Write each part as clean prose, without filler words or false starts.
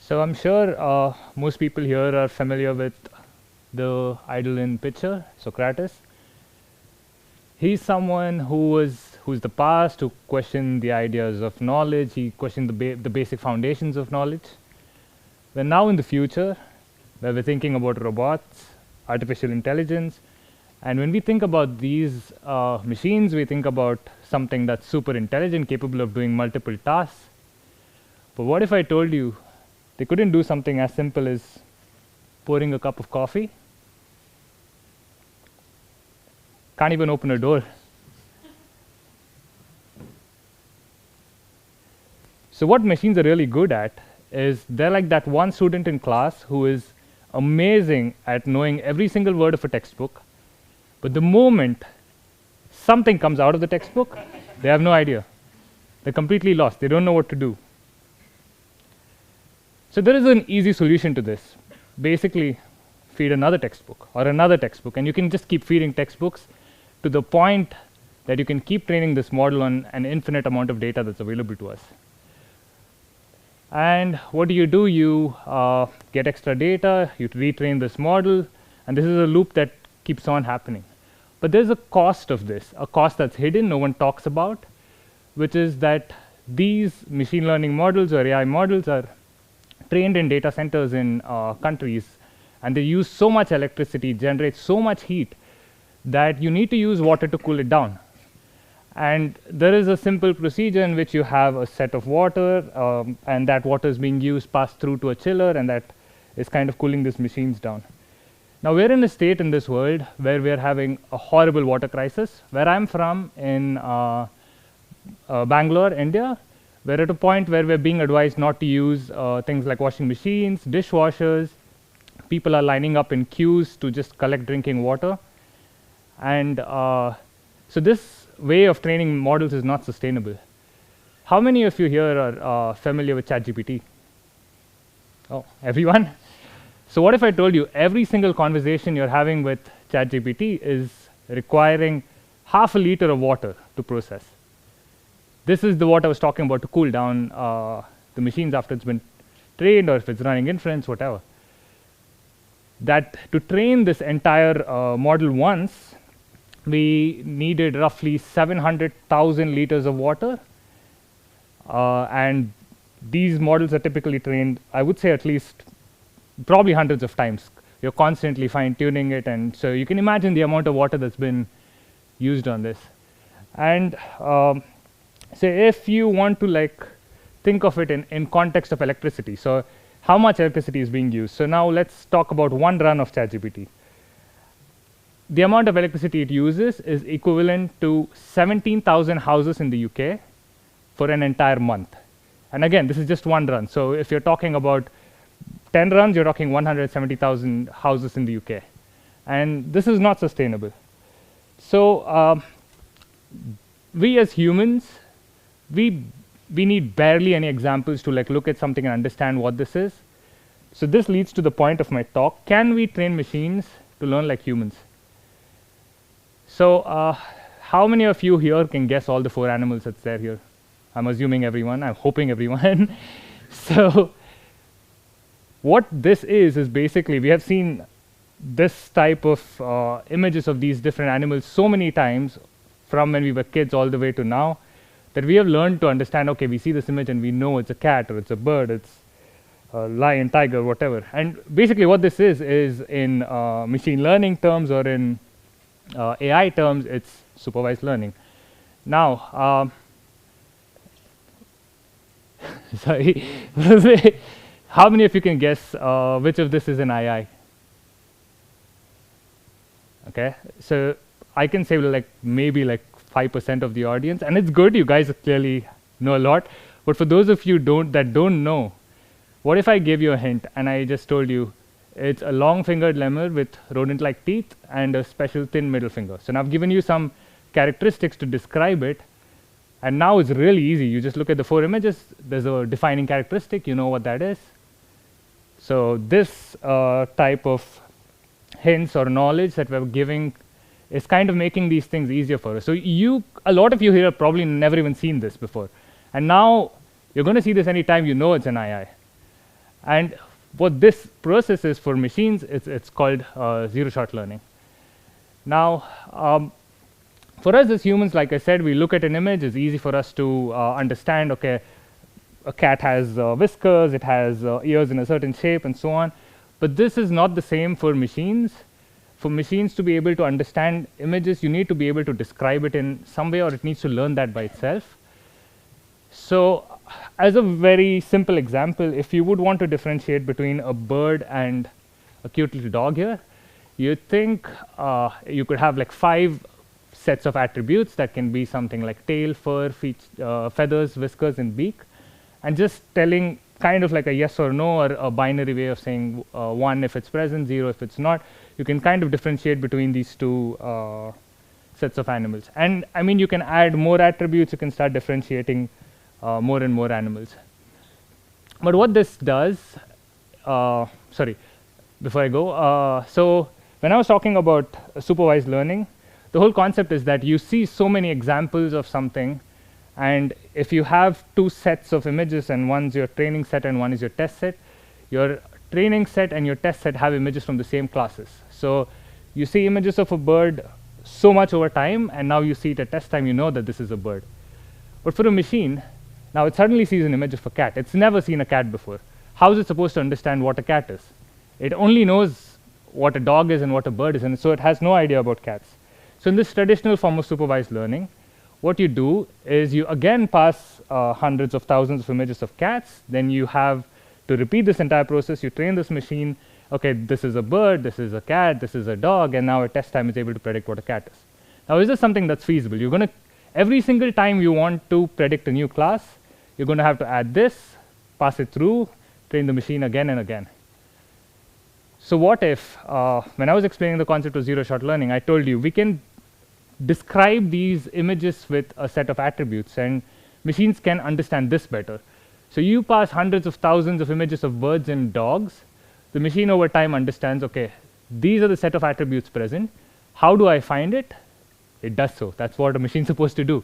So I'm sure most people here are familiar with the idol in picture, Socrates. He's someone who's the past, who questioned the ideas of knowledge. He questioned the basic foundations of knowledge. We're now in the future, where we're thinking about robots, artificial intelligence, and when we think about these machines, we think about something that's super intelligent, capable of doing multiple tasks. But what if I told you they couldn't do something as simple as pouring a cup of coffee? Can't even open a door. So what machines are really good at is they're like that one student in class who is amazing at knowing every single word of a textbook, but the moment something comes out of the textbook, they have no idea. They're completely lost. They don't know what to do. So there is an easy solution to this. Basically, feed another textbook or another textbook, and you can just keep feeding textbooks to the point that you can keep training this model on an infinite amount of data that's available to us. And what do? You get extra data, you retrain this model, and this is a loop that keeps on happening. But there's a cost of this, a cost that's hidden, no one talks about, which is that these machine learning models or AI models are trained in data centers in countries, and they use so much electricity, generate so much heat, that you need to use water to cool it down. And there is a simple procedure in which you have a set of water, and that water is being used, passed through to a chiller, and that is kind of cooling these machines down. Now we're in a state in this world where we're having a horrible water crisis. Where I'm from, in Bangalore, India, we're at a point where we're being advised not to use things like washing machines, dishwashers. People are lining up in queues to just collect drinking water. And so this way of training models is not sustainable. How many of you here are familiar with ChatGPT? Oh, everyone? So what if I told you every single conversation you're having with ChatGPT is requiring half a liter of water to process? This is what I was talking about to cool down the machines after it's been trained, or if it's running inference, whatever. That to train this entire model once, we needed roughly 700,000 liters of water. And these models are typically trained, I would say, at least probably hundreds of times. You're constantly fine-tuning it, and so you can imagine the amount of water that's been used on this. And so if you want to think of it in context of electricity, so how much electricity is being used? So now let's talk about one run of ChatGPT. The amount of electricity it uses is equivalent to 17,000 houses in the UK for an entire month. And again, this is just one run. So if you're talking about 10 runs, you're talking 170,000 houses in the UK. And this is not sustainable. So we as humans, we need barely any examples to look at something and understand what this is. So this leads to the point of my talk. Can we train machines to learn like humans? So how many of you here can guess all the 4 animals that's there here? I'm assuming everyone. I'm hoping everyone. So what this is basically, we have seen this type of images of these different animals so many times from when we were kids all the way to now, that we have learned to understand, okay, we see this image and we know it's a cat or it's a bird, it's a lion, tiger, whatever. And basically what this is in machine learning terms or in AI terms, it's supervised learning. Now, sorry, how many of you can guess which of this is an AI? Okay, so I can say maybe 5% of the audience, and it's good, you guys clearly know a lot. But for those of you that don't know, what if I gave you a hint and I just told you it's a long-fingered lemur with rodent-like teeth and a special thin middle finger? So now I've given you some characteristics to describe it, and now it's really easy. You just look at the 4 images, there's a defining characteristic, you know what that is. So this type of hints or knowledge that we're giving is kind of making these things easier for us. So a lot of you here have probably never even seen this before. And now you're going to see this anytime you know it's an AI. And what this process is for machines, it's called zero-shot learning. Now, for us as humans, like I said, we look at an image, it's easy for us to understand, okay, a cat has whiskers, it has ears in a certain shape, and so on. But this is not the same for machines. For machines to be able to understand images, you need to be able to describe it in some way, or it needs to learn that by itself. So, as a very simple example, if you would want to differentiate between a bird and a cute little dog here, you think you could have like 5 sets of attributes that can be something like tail, fur, feathers, whiskers, and beak, and just telling kind of like a yes or no, or a binary way of saying 1 if it's present, 0 if it's not. You can kind of differentiate between these two sets of animals. And I mean, you can add more attributes, you can start differentiating more and more animals. But what this does, sorry, before I go, so when I was talking about supervised learning, the whole concept is that you see so many examples of something, and if you have 2 sets of images, and one's your training set and one is your test set, your training set and your test set have images from the same classes. So you see images of a bird so much over time, and now you see it at test time, you know that this is a bird. But for a machine, now it suddenly sees an image of a cat. It's never seen a cat before. How is it supposed to understand what a cat is? It only knows what a dog is and what a bird is, and so it has no idea about cats. So in this traditional form of supervised learning, what you do is you again pass hundreds of thousands of images of cats, then you have to repeat this entire process. You train this machine, okay, this is a bird, this is a cat, this is a dog, and now at test time is able to predict what a cat is. Now, is this something that's feasible? You're going to, every single time you want to predict a new class, you're going to have to add this, pass it through, train the machine again and again. So what if, when I was explaining the concept of zero-shot learning, I told you we can describe these images with a set of attributes, and machines can understand this better. So you pass hundreds of thousands of images of birds and dogs. The machine over time understands, okay, these are the set of attributes present. How do I find it? It does so. That's what a machine's supposed to do.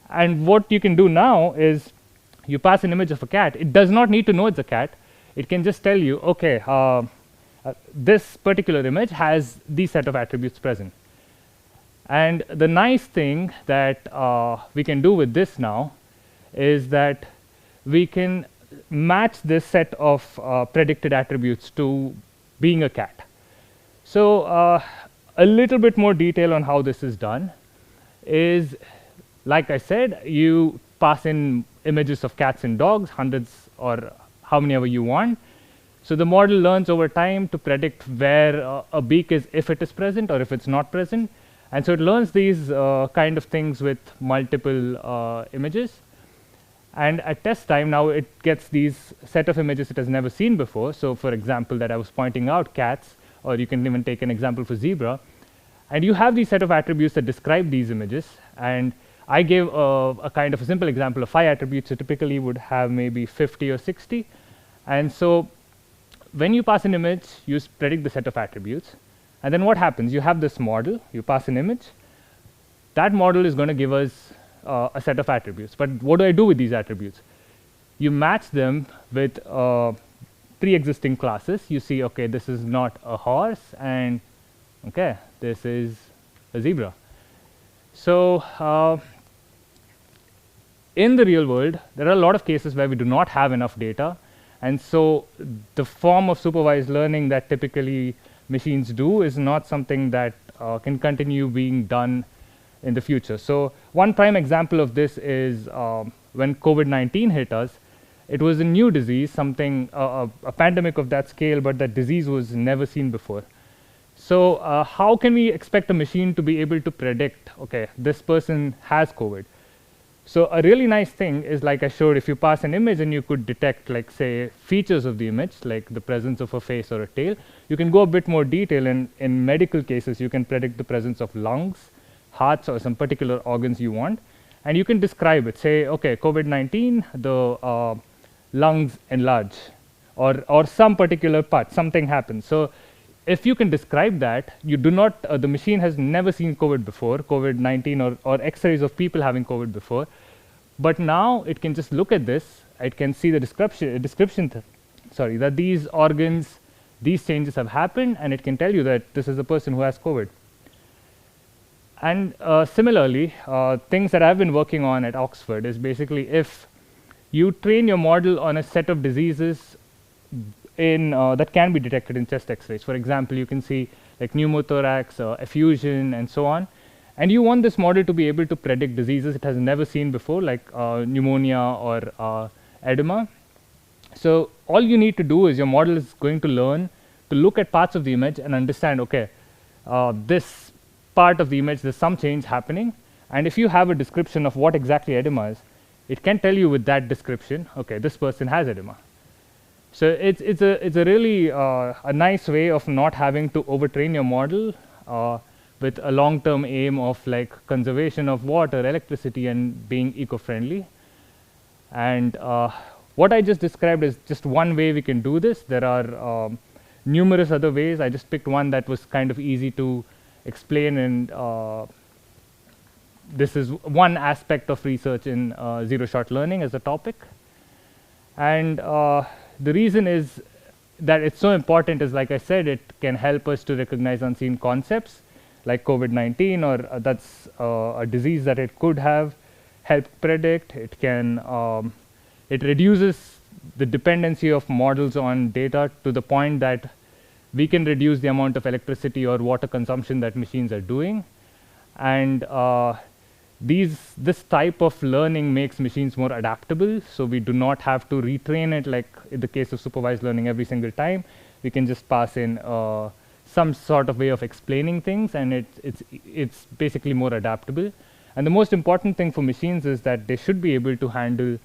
And what you can do now is you pass an image of a cat. It does not need to know it's a cat. It can just tell you, okay, this particular image has these set of attributes present. And the nice thing that we can do with this now is that we can match this set of predicted attributes to being a cat. So a little bit more detail on how this is done is, like I said, you pass in images of cats and dogs, hundreds or how many ever you want. So the model learns over time to predict where a beak is, if it is present or if it's not present. And so it learns these kind of things with multiple images. And at test time, now it gets these set of images it has never seen before. So for example, that I was pointing out, cats, or you can even take an example for zebra. And you have these set of attributes that describe these images. And I gave a kind of a simple example of 5 attributes. So typically would have maybe 50 or 60. And so when you pass an image, you predict the set of attributes. And then what happens? You have this model, you pass an image. That model is going to give us a set of attributes. But what do I do with these attributes? You match them with pre-existing classes. You see, okay, this is not a horse, and okay, this is a zebra. So in the real world, there are a lot of cases where we do not have enough data. And so the form of supervised learning that typically machines do is not something that can continue being done in the future. So one prime example of this is when COVID-19 hit us. It was a new disease, something, a pandemic of that scale, but that disease was never seen before. So how can we expect a machine to be able to predict, okay, this person has COVID? So a really nice thing is, like I showed, if you pass an image and you could detect, like, say, features of the image, like the presence of a face or a tail, you can go a bit more detail. And in medical cases, you can predict the presence of lungs, hearts, or some particular organs you want. And you can describe it. Say, okay, COVID-19, the lungs enlarge, or some particular part, something happens. So if you can describe that, you do not, the machine has never seen COVID before, COVID-19 or X-rays of people having COVID before. But now it can just look at this, it can see the description that these organs, these changes have happened, and it can tell you that this is a person who has COVID. And similarly, things that I've been working on at Oxford is basically if you train your model on a set of diseases that can be detected in chest X-rays. For example, you can see like pneumothorax, effusion, and so on. And you want this model to be able to predict diseases it has never seen before, like pneumonia or edema. So all you need to do is your model is going to learn to look at parts of the image and understand, okay, this part of the image, there's some change happening. And if you have a description of what exactly edema is, it can tell you with that description, okay, this person has edema. So it's a really a nice way of not having to overtrain your model with a long-term aim of like conservation of water, electricity, and being eco-friendly. And what I just described is just one way we can do this. There are numerous other ways. I just picked one that was kind of easy to explain, and this is one aspect of research in zero-shot learning as a topic. And the reason is that it's so important is, like I said, it can help us to recognize unseen concepts like COVID-19, or that's a disease that it could have, help predict. It can, it reduces the dependency of models on data to the point that we can reduce the amount of electricity or water consumption that machines are doing. And this type of learning makes machines more adaptable, so we do not have to retrain it like in the case of supervised learning every single time. We can just pass in some sort of way of explaining things, and it's basically more adaptable. And the most important thing for machines is that they should be able to handle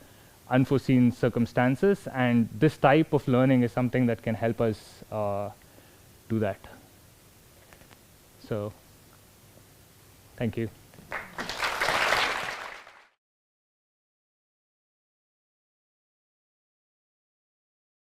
unforeseen circumstances, and this type of learning is something that can help us do that. So, thank you.